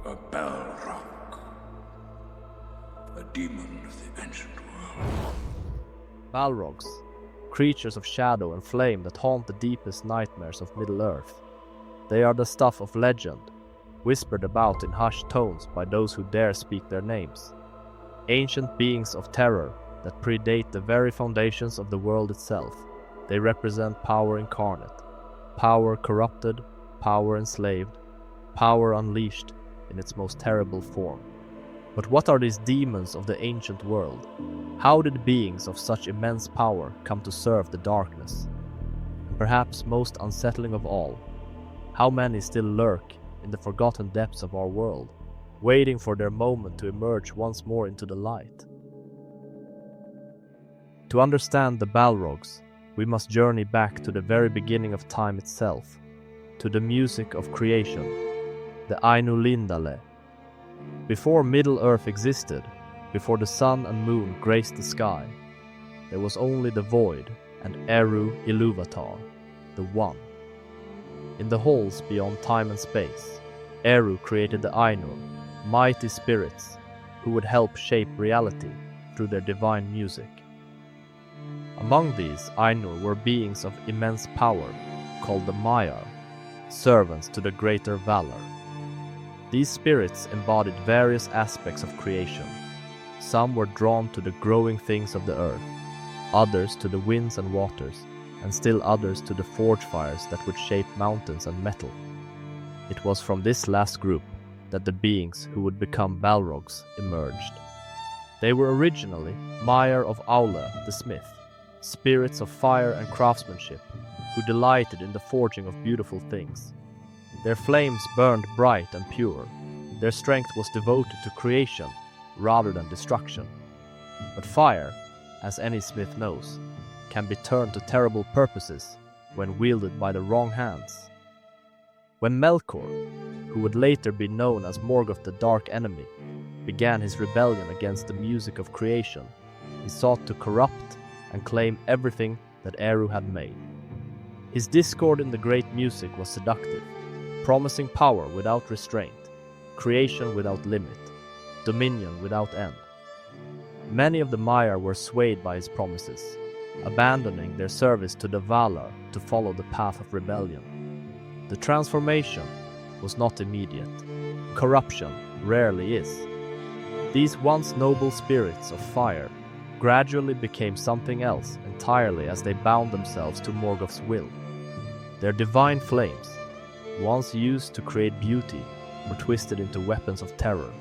A Balrog. A demon of the ancient world. Balrogs, creatures of shadow and flame that haunt the deepest nightmares of Middle-earth. They are the stuff of legend, whispered about in hushed tones by those who dare speak their names. Ancient beings of terror that predate the very foundations of the world itself. They represent power incarnate, power corrupted, power enslaved, power unleashed in its most terrible form. But what are these demons of the ancient world? How did beings of such immense power come to serve the darkness? And perhaps most unsettling of all, how many still lurk in the forgotten depths of our world, waiting for their moment to emerge once more into the light? To understand the Balrogs, we must journey back to the very beginning of time itself, to the music of creation, the Ainu Lindale. Before Middle-earth existed, before the sun and moon graced the sky, there was only the void and Eru Ilúvatar, the One. In the halls beyond time and space, Eru created the Ainur, mighty spirits who would help shape reality through their divine music. Among these Ainur were beings of immense power, called the Maiar, servants to the greater Valar. These spirits embodied various aspects of creation. Some were drawn to the growing things of the earth, others to the winds and waters, and still others to the forge fires that would shape mountains and metal. It was from this last group that the beings who would become Balrogs emerged. They were originally Maiar of Aule the smith, spirits of fire and craftsmanship, who delighted in the forging of beautiful things. Their flames burned bright and pure. Their strength was devoted to creation rather than destruction. But fire, as any smith knows, can be turned to terrible purposes when wielded by the wrong hands. When Melkor, who would later be known as Morgoth the Dark Enemy, began his rebellion against the music of creation, he sought to corrupt and claim everything that Eru had made. His discord in the great music was seductive, promising power without restraint, creation without limit, dominion without end. Many of the Maiar were swayed by his promises, abandoning their service to the Valar to follow the path of rebellion. The transformation was not immediate. Corruption rarely is. These once noble spirits of fire gradually became something else entirely as they bound themselves to Morgoth's will. Their divine flames, once used to create beauty, were twisted into weapons of terror.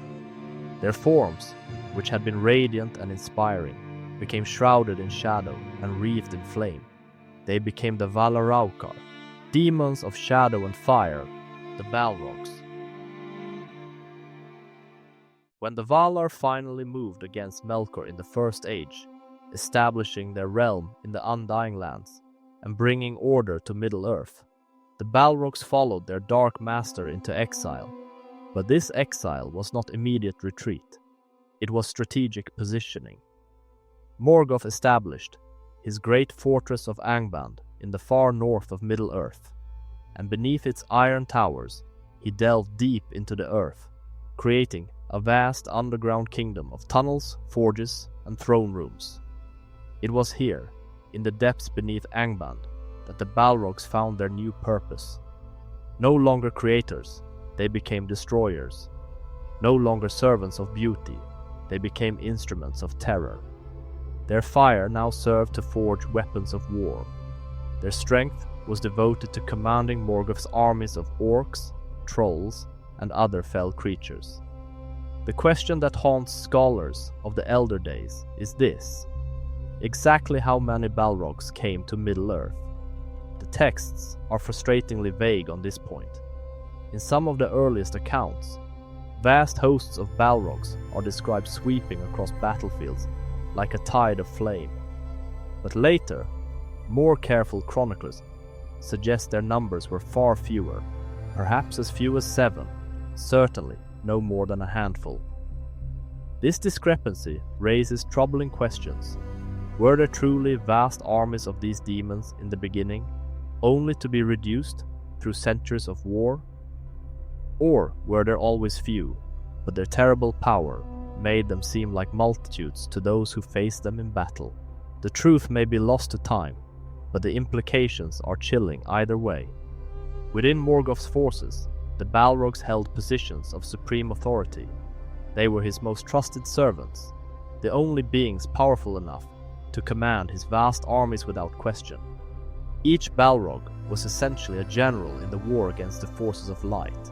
Their forms, which had been radiant and inspiring, became shrouded in shadow and wreathed in flame. They became the Valaraukar, demons of shadow and fire, the Balrogs. When the Valar finally moved against Melkor in the First Age, establishing their realm in the Undying Lands and bringing order to Middle-earth, the Balrogs followed their Dark Master into exile. But this exile was not immediate retreat. It was strategic positioning. Morgoth established his great fortress of Angband in the far north of Middle-earth, and beneath its iron towers he delved deep into the earth, creating a vast underground kingdom of tunnels, forges, and throne rooms. It was here, in the depths beneath Angband, that the Balrogs found their new purpose. No longer creators, they became destroyers. No longer servants of beauty, they became instruments of terror. Their fire now served to forge weapons of war. Their strength was devoted to commanding Morgoth's armies of orcs, trolls, and other fell creatures. The question that haunts scholars of the Elder Days is this: exactly how many Balrogs came to Middle-earth? The texts are frustratingly vague on this point. In some of the earliest accounts, vast hosts of Balrogs are described sweeping across battlefields like a tide of flame. But later, more careful chroniclers suggest their numbers were far fewer, perhaps as few as 7, certainly no more than a handful. This discrepancy raises troubling questions. Were there truly vast armies of these demons in the beginning, only to be reduced through centuries of war? Or were there always few, but their terrible power made them seem like multitudes to those who faced them in battle? The truth may be lost to time, but the implications are chilling either way. Within Morgoth's forces, the Balrogs held positions of supreme authority. They were his most trusted servants, the only beings powerful enough to command his vast armies without question. Each Balrog was essentially a general in the war against the forces of light,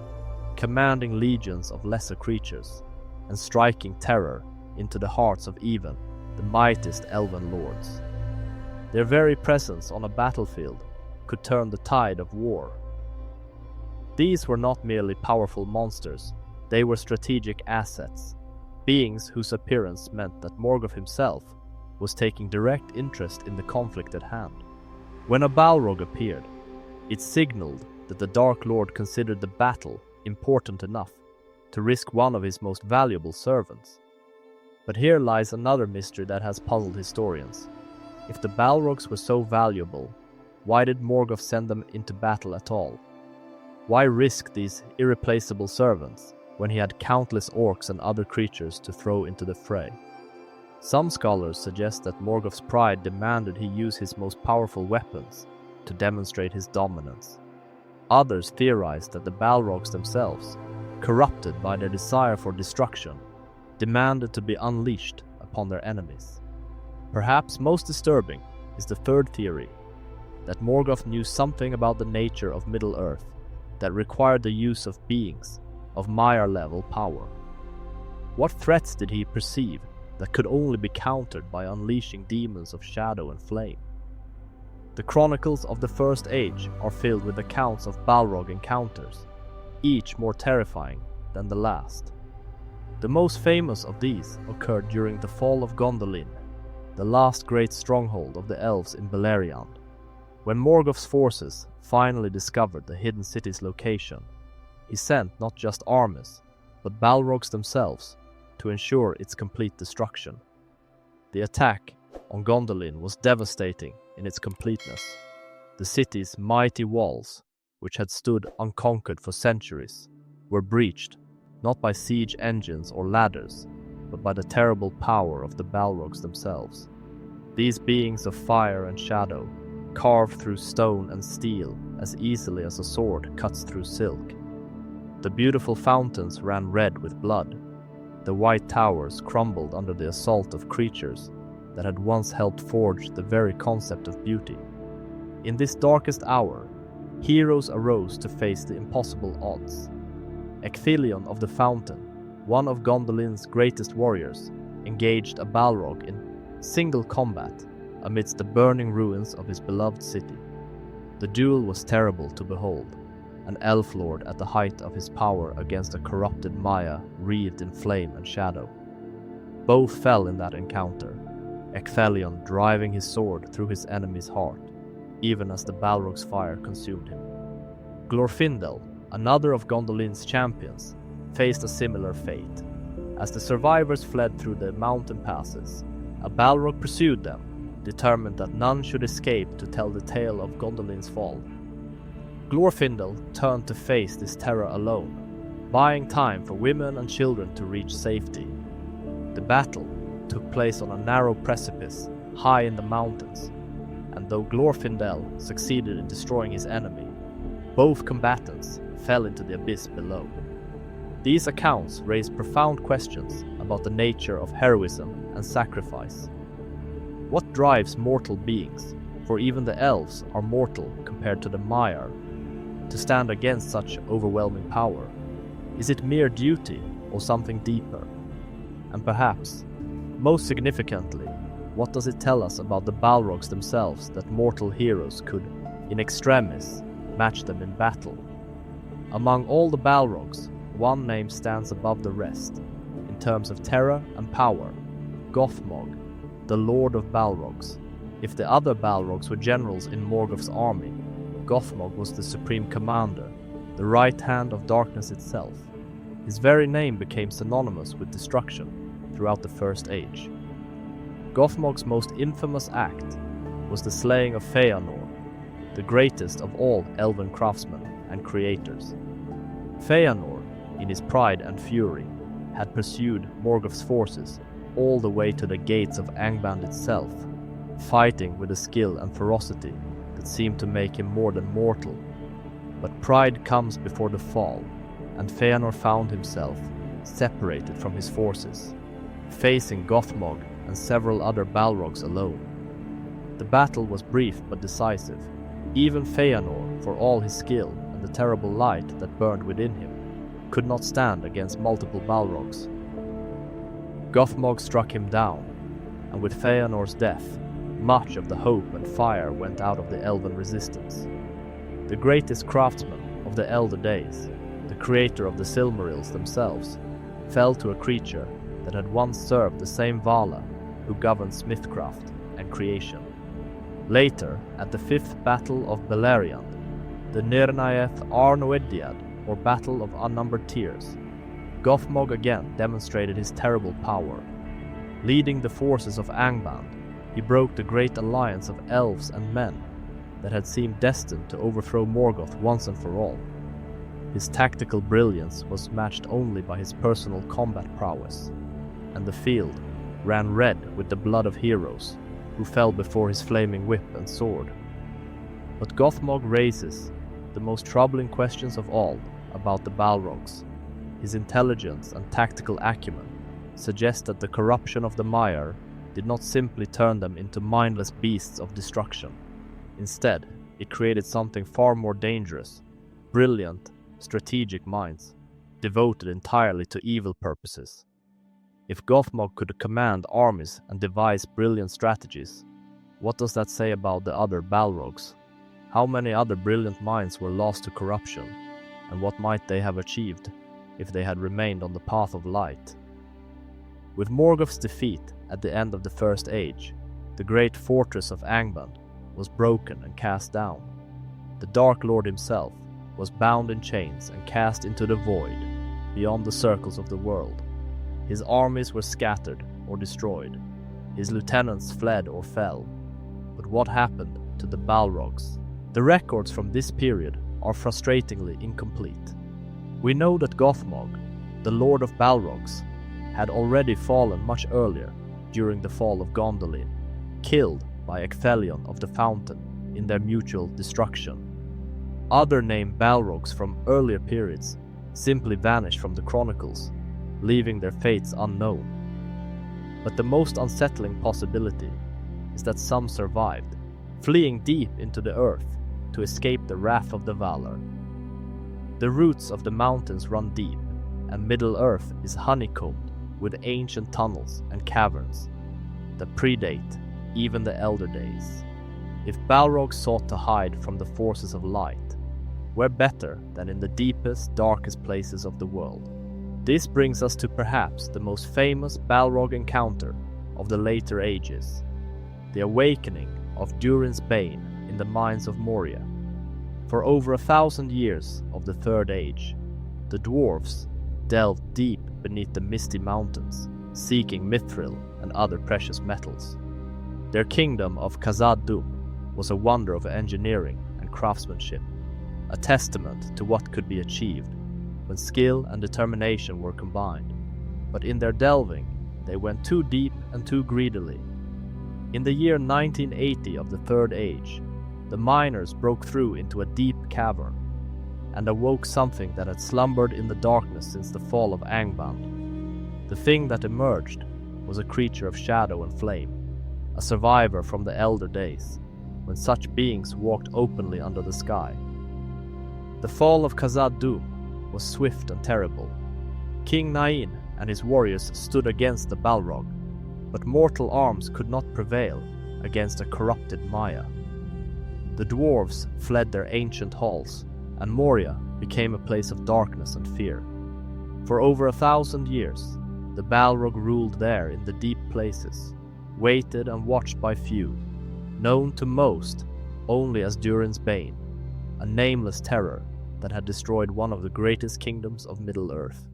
commanding legions of lesser creatures, and striking terror into the hearts of even the mightiest elven lords. Their very presence on a battlefield could turn the tide of war. These were not merely powerful monsters, they were strategic assets, beings whose appearance meant that Morgoth himself was taking direct interest in the conflict at hand. When a Balrog appeared, it signaled that the Dark Lord considered the battle important enough to risk one of his most valuable servants. But here lies another mystery that has puzzled historians. If the Balrogs were so valuable, why did Morgoth send them into battle at all? Why risk these irreplaceable servants when he had countless orcs and other creatures to throw into the fray? Some scholars suggest that Morgoth's pride demanded he use his most powerful weapons to demonstrate his dominance. Others theorize that the Balrogs themselves, corrupted by their desire for destruction, demanded to be unleashed upon their enemies. Perhaps most disturbing is the third theory, that Morgoth knew something about the nature of Middle-earth that required the use of beings of Maiar-level power. What threats did he perceive that could only be countered by unleashing demons of shadow and flame? The chronicles of the First Age are filled with accounts of Balrog encounters, each more terrifying than the last. The most famous of these occurred during the Fall of Gondolin, the last great stronghold of the elves in Beleriand. When Morgoth's forces finally discovered the hidden city's location, he sent not just armies, but Balrogs themselves to ensure its complete destruction. The attack on Gondolin was devastating in its completeness. The city's mighty walls, which had stood unconquered for centuries, were breached not by siege engines or ladders, but by the terrible power of the Balrogs themselves. These beings of fire and shadow carved through stone and steel as easily as a sword cuts through silk. The beautiful fountains ran red with blood. The white towers crumbled under the assault of creatures that had once helped forge the very concept of beauty. In this darkest hour, heroes arose to face the impossible odds. Ecthelion of the Fountain, one of Gondolin's greatest warriors, engaged a Balrog in single combat amidst the burning ruins of his beloved city. The duel was terrible to behold, an elf lord at the height of his power against a corrupted Maiar wreathed in flame and shadow. Both fell in that encounter, Ecthelion driving his sword through his enemy's heart, even as the Balrog's fire consumed him. Glorfindel, another of Gondolin's champions, faced a similar fate. As the survivors fled through the mountain passes, a Balrog pursued them, determined that none should escape to tell the tale of Gondolin's fall. Glorfindel turned to face this terror alone, buying time for women and children to reach safety. The battle took place on a narrow precipice high in the mountains, and though Glorfindel succeeded in destroying his enemy, both combatants fell into the abyss below. These accounts raise profound questions about the nature of heroism and sacrifice. What drives mortal beings, for even the elves are mortal compared to the Maiar, to stand against such overwhelming power? Is it mere duty or something deeper? And perhaps, most significantly, what does it tell us about the Balrogs themselves that mortal heroes could, in extremis, match them in battle? Among all the Balrogs, one name stands above the rest, in terms of terror and power: Gothmog, the Lord of Balrogs. If the other Balrogs were generals in Morgoth's army, Gothmog was the supreme commander, the right hand of darkness itself. His very name became synonymous with destruction throughout the First Age. Gothmog's most infamous act was the slaying of Fëanor, the greatest of all elven craftsmen and creators. Fëanor, in his pride and fury, had pursued Morgoth's forces all the way to the gates of Angband itself, fighting with a skill and ferocity that seemed to make him more than mortal. But pride comes before the fall, and Fëanor found himself separated from his forces, facing Gothmog and several other Balrogs alone. The battle was brief but decisive. Even Fëanor, for all his skill and the terrible light that burned within him, could not stand against multiple Balrogs. Gothmog struck him down, and with Fëanor's death, much of the hope and fire went out of the elven resistance. The greatest craftsman of the elder days, the creator of the Silmarils themselves, fell to a creature that had once served the same Valar who governed smithcraft and creation. Later, at the 5th Battle of Beleriand, the Nirnaeth Arnoediad, or Battle of Unnumbered Tears, Gothmog again demonstrated his terrible power. Leading the forces of Angband, he broke the great alliance of elves and men that had seemed destined to overthrow Morgoth once and for all. His tactical brilliance was matched only by his personal combat prowess, and the field ran red with the blood of heroes who fell before his flaming whip and sword. But Gothmog raises the most troubling questions of all about the Balrogs. His intelligence and tactical acumen suggest that the corruption of the Maiar did not simply turn them into mindless beasts of destruction. Instead, it created something far more dangerous, brilliant, strategic minds, devoted entirely to evil purposes. If Gothmog could command armies and devise brilliant strategies, what does that say about the other Balrogs? How many other brilliant minds were lost to corruption, and what might they have achieved if they had remained on the path of light? With Morgoth's defeat at the end of the First Age, the great fortress of Angband was broken and cast down. The Dark Lord himself was bound in chains and cast into the void, beyond the circles of the world. His armies were scattered or destroyed. His lieutenants fled or fell. But what happened to the Balrogs? The records from this period are frustratingly incomplete. We know that Gothmog, the Lord of Balrogs, had already fallen much earlier during the Fall of Gondolin, killed by Ecthelion of the Fountain in their mutual destruction. Other named Balrogs from earlier periods simply vanished from the chronicles, leaving their fates unknown. But the most unsettling possibility is that some survived, fleeing deep into the earth to escape the wrath of the Valar. The roots of the mountains run deep, and Middle-earth is honeycombed with ancient tunnels and caverns that predate even the Elder Days. If Balrogs sought to hide from the forces of light, where better than in the deepest, darkest places of the world? This brings us to perhaps the most famous Balrog encounter of the later ages, the awakening of Durin's Bane in the mines of Moria. For over 1,000 years of the Third Age, the dwarves delved deep beneath the misty mountains, seeking mithril and other precious metals. Their kingdom of Khazad-dûm was a wonder of engineering and craftsmanship, a testament to what could be achieved when skill and determination were combined. But in their delving, they went too deep and too greedily. In the year 1980 of the Third Age, the miners broke through into a deep cavern and awoke something that had slumbered in the darkness since the fall of Angband. The thing that emerged was a creature of shadow and flame, a survivor from the Elder Days, when such beings walked openly under the sky. The fall of Khazad-dûm was swift and terrible. King Nain and his warriors stood against the Balrog, but mortal arms could not prevail against a corrupted Maiar. The dwarves fled their ancient halls, and Moria became a place of darkness and fear. For over 1,000 years, the Balrog ruled there in the deep places, waited and watched by few, known to most only as Durin's Bane, a nameless terror that had destroyed one of the greatest kingdoms of Middle-earth.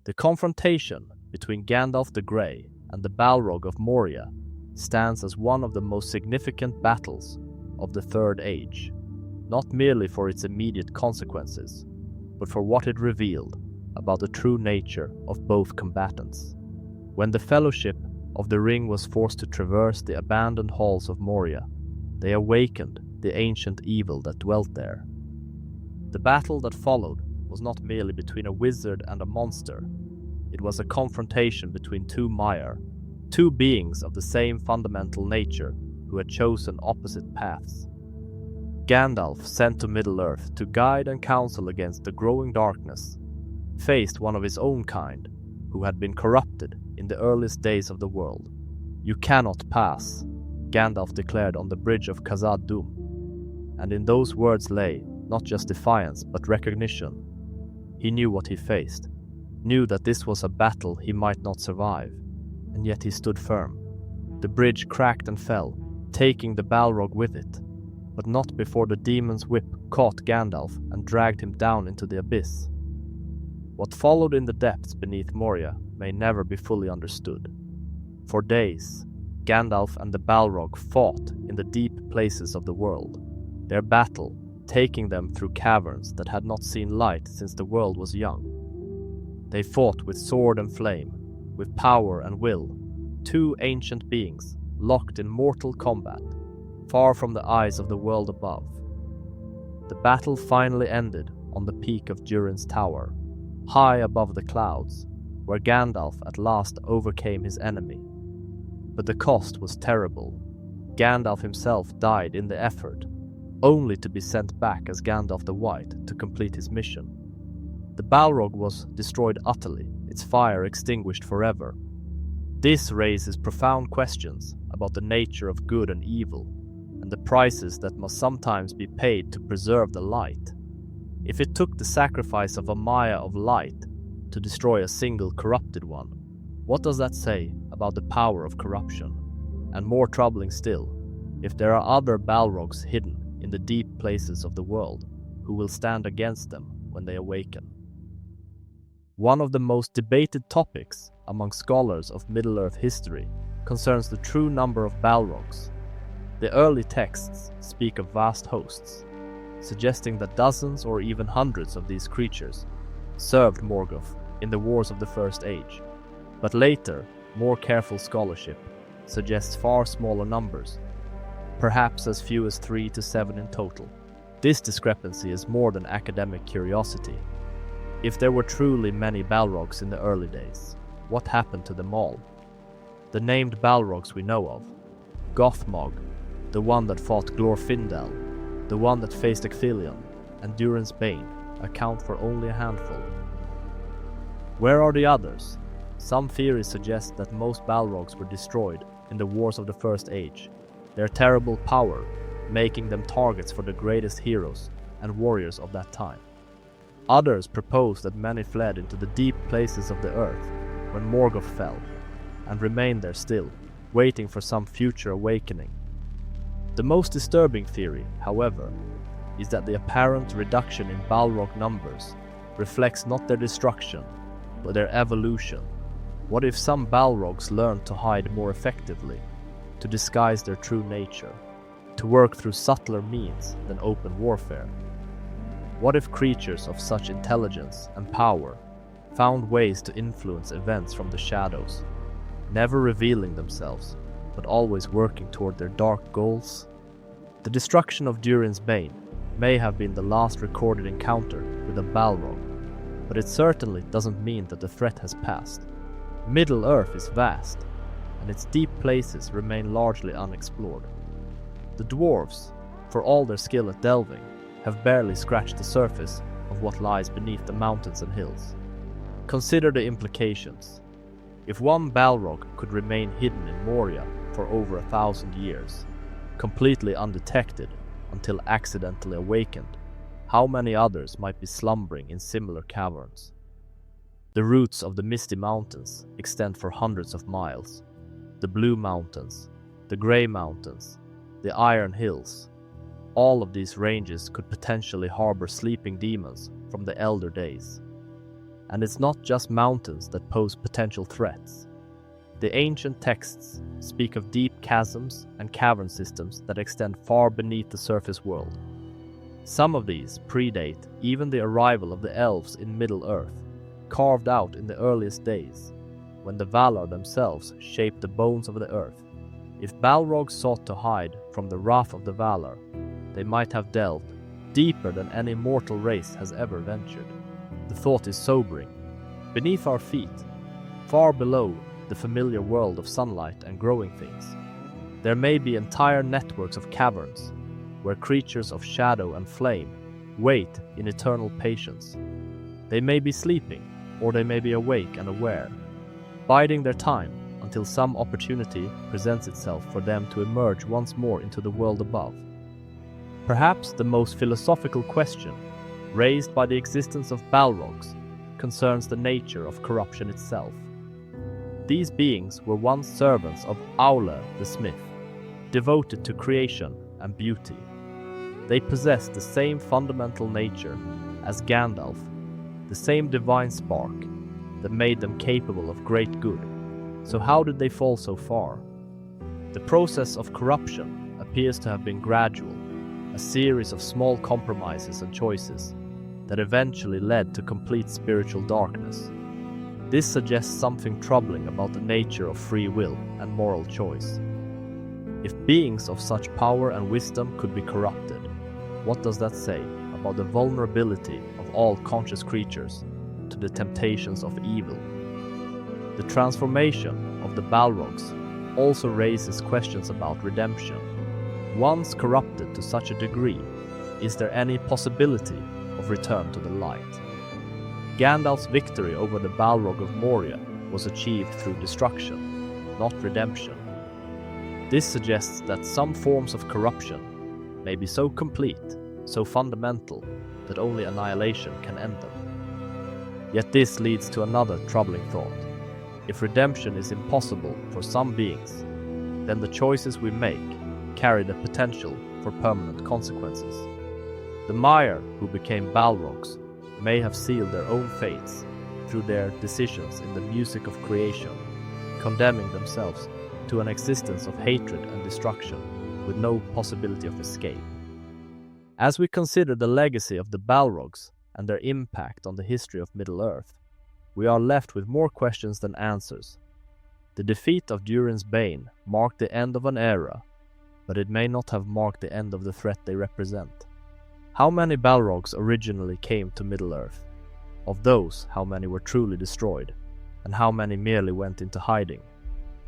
The confrontation between Gandalf the Grey and the Balrog of Moria stands as one of the most significant battles of the Third Age, not merely for its immediate consequences, but for what it revealed, about the true nature of both combatants. When the Fellowship of the Ring was forced to traverse the abandoned halls of Moria, they awakened the ancient evil that dwelt there. The battle that followed was not merely between a wizard and a monster. It was a confrontation between two Maiar, two beings of the same fundamental nature who had chosen opposite paths. Gandalf, sent to Middle-earth to guide and counsel against the growing darkness, faced one of his own kind who had been corrupted in the earliest days of the world. "You cannot pass," Gandalf declared on the bridge of Khazad-dûm, and in those words lay not just defiance but recognition. He knew what he faced, knew that this was a battle he might not survive, and yet he stood firm. The bridge cracked and fell, taking the Balrog with it, but not before the demon's whip caught Gandalf and dragged him down into the abyss. What followed in the depths beneath Moria may never be fully understood. For days, Gandalf and the Balrog fought in the deep places of the world, their battle taking them through caverns that had not seen light since the world was young. They fought with sword and flame, with power and will, two ancient beings locked in mortal combat, far from the eyes of the world above. The battle finally ended on the peak of Durin's tower, high above the clouds, where Gandalf at last overcame his enemy. But the cost was terrible. Gandalf himself died in the effort, only to be sent back as Gandalf the White to complete his mission. The Balrog was destroyed utterly, its fire extinguished forever. This raises profound questions about the nature of good and evil, and the prices that must sometimes be paid to preserve the light. If it took the sacrifice of a Maiar of light to destroy a single corrupted one, what does that say about the power of corruption? And more troubling still, if there are other Balrogs hidden in the deep places of the world, who will stand against them when they awaken. One of the most debated topics among scholars of Middle-earth history concerns the true number of Balrogs. The early texts speak of vast hosts, suggesting that dozens or even hundreds of these creatures served Morgoth in the wars of the First Age, but later, more careful scholarship suggests far smaller numbers, perhaps as few as 3 to 7 in total. This discrepancy is more than academic curiosity. If there were truly many Balrogs in the early days, what happened to them all? The named Balrogs we know of, Gothmog, the one that fought Glorfindel, the one that faced Ecthelion, and Durin's Bane, account for only a handful. Where are the others? Some theories suggest that most Balrogs were destroyed in the wars of the First Age, their terrible power making them targets for the greatest heroes and warriors of that time. Others propose that many fled into the deep places of the earth when Morgoth fell, and remained there still, waiting for some future awakening. The most disturbing theory, however, is that the apparent reduction in Balrog numbers reflects not their destruction, but their evolution. What if some Balrogs learned to hide more effectively, to disguise their true nature, to work through subtler means than open warfare? What if creatures of such intelligence and power found ways to influence events from the shadows, never revealing themselves, but always working toward their dark goals? The destruction of Durin's Bane may have been the last recorded encounter with a Balrog, but it certainly doesn't mean that the threat has passed. Middle-earth is vast, and its deep places remain largely unexplored. The dwarves, for all their skill at delving, have barely scratched the surface of what lies beneath the mountains and hills. Consider the implications. If one Balrog could remain hidden in Moria for over 1,000 years, completely undetected until accidentally awakened, how many others might be slumbering in similar caverns? The roots of the Misty Mountains extend for hundreds of miles. The Blue Mountains, the Grey Mountains, the Iron Hills. All of these ranges could potentially harbor sleeping demons from the elder days. And it's not just mountains that pose potential threats. The ancient texts speak of deep chasms and cavern systems that extend far beneath the surface world. Some of these predate even the arrival of the elves in Middle-earth, carved out in the earliest days, when the Valar themselves shaped the bones of the earth. If Balrog sought to hide from the wrath of the Valar, they might have delved deeper than any mortal race has ever ventured. The thought is sobering. Beneath our feet, far below the familiar world of sunlight and growing things, there may be entire networks of caverns, where creatures of shadow and flame wait in eternal patience. They may be sleeping, or they may be awake and aware, biding their time until some opportunity presents itself for them to emerge once more into the world above. Perhaps the most philosophical question raised by the existence of Balrogs concerns the nature of corruption itself. These beings were once servants of Aule the smith, devoted to creation and beauty. They possessed the same fundamental nature as Gandalf, the same divine spark that made them capable of great good. So how did they fall so far? The process of corruption appears to have been gradual, a series of small compromises and choices that eventually led to complete spiritual darkness. This suggests something troubling about the nature of free will and moral choice. If beings of such power and wisdom could be corrupted, what does that say about the vulnerability of all conscious creatures to the temptations of evil? The transformation of the Balrogs also raises questions about redemption. Once corrupted to such a degree, is there any possibility of return to the light? Gandalf's victory over the Balrog of Moria was achieved through destruction, not redemption. This suggests that some forms of corruption may be so complete, so fundamental, that only annihilation can end them. Yet this leads to another troubling thought. If redemption is impossible for some beings, then the choices we make carry the potential for permanent consequences. The Maiar who became Balrogs may have sealed their own fates through their decisions in the music of creation, condemning themselves to an existence of hatred and destruction with no possibility of escape. As we consider the legacy of the Balrogs and their impact on the history of Middle-earth, we are left with more questions than answers. The defeat of Durin's Bane marked the end of an era, but it may not have marked the end of the threat they represent. How many Balrogs originally came to Middle-earth? Of those, how many were truly destroyed, and how many merely went into hiding?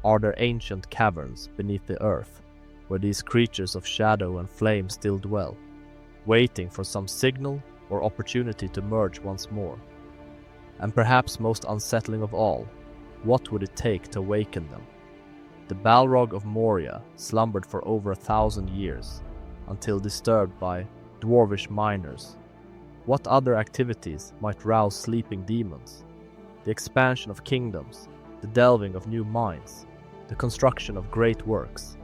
Are there ancient caverns beneath the earth, where these creatures of shadow and flame still dwell, waiting for some signal or opportunity to merge once more? And perhaps most unsettling of all, what would it take to awaken them? The Balrog of Moria slumbered for over 1,000 years, until disturbed by dwarvish miners. What other activities might rouse sleeping demons? The expansion of kingdoms, the delving of new mines, the construction of great works.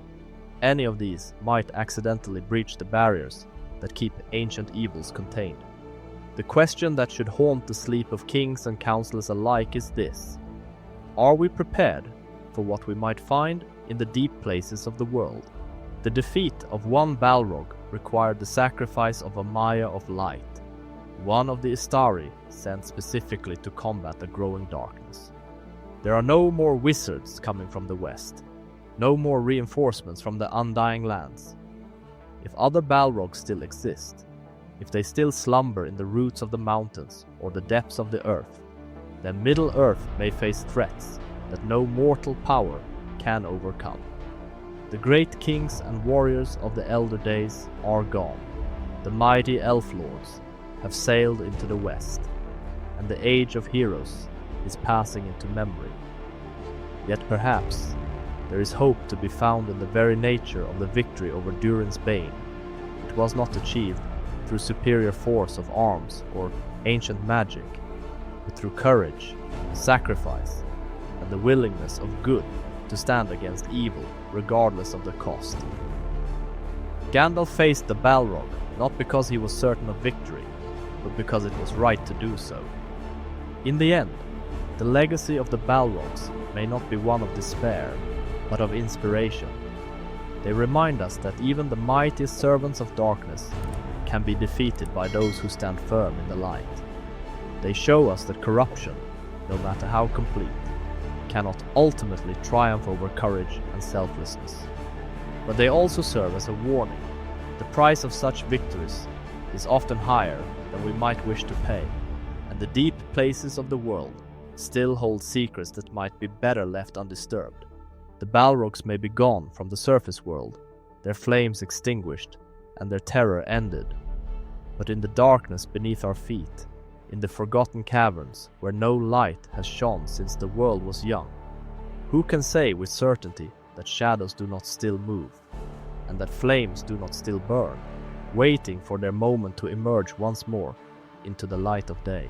Any of these might accidentally breach the barriers that keep ancient evils contained. The question that should haunt the sleep of kings and counselors alike is this: are we prepared for what we might find in the deep places of the world? The defeat of one Balrog required the sacrifice of a Maiar of light, one of the Istari sent specifically to combat the growing darkness. There are no more wizards coming from the west, no more reinforcements from the undying lands. If other Balrogs still exist, if they still slumber in the roots of the mountains or the depths of the earth, then Middle-earth may face threats that no mortal power can overcome. The great kings and warriors of the elder days are gone. The mighty elf lords have sailed into the west, and the age of heroes is passing into memory. Yet perhaps there is hope to be found in the very nature of the victory over Durin's Bane. It was not achieved through superior force of arms or ancient magic, but through courage, sacrifice, and the willingness of good to stand against evil regardless of the cost. Gandalf faced the Balrog not because he was certain of victory, but because it was right to do so. In the end, the legacy of the Balrogs may not be one of despair, but of inspiration. They remind us that even the mightiest servants of darkness can be defeated by those who stand firm in the light. They show us that corruption, no matter how complete, cannot ultimately triumph over courage and selflessness. But they also serve as a warning. The price of such victories is often higher than we might wish to pay, and the deep places of the world still hold secrets that might be better left undisturbed. The Balrogs may be gone from the surface world, their flames extinguished, and their terror ended. But in the darkness beneath our feet, in the forgotten caverns where no light has shone since the world was young, who can say with certainty that shadows do not still move, and that flames do not still burn, waiting for their moment to emerge once more into the light of day?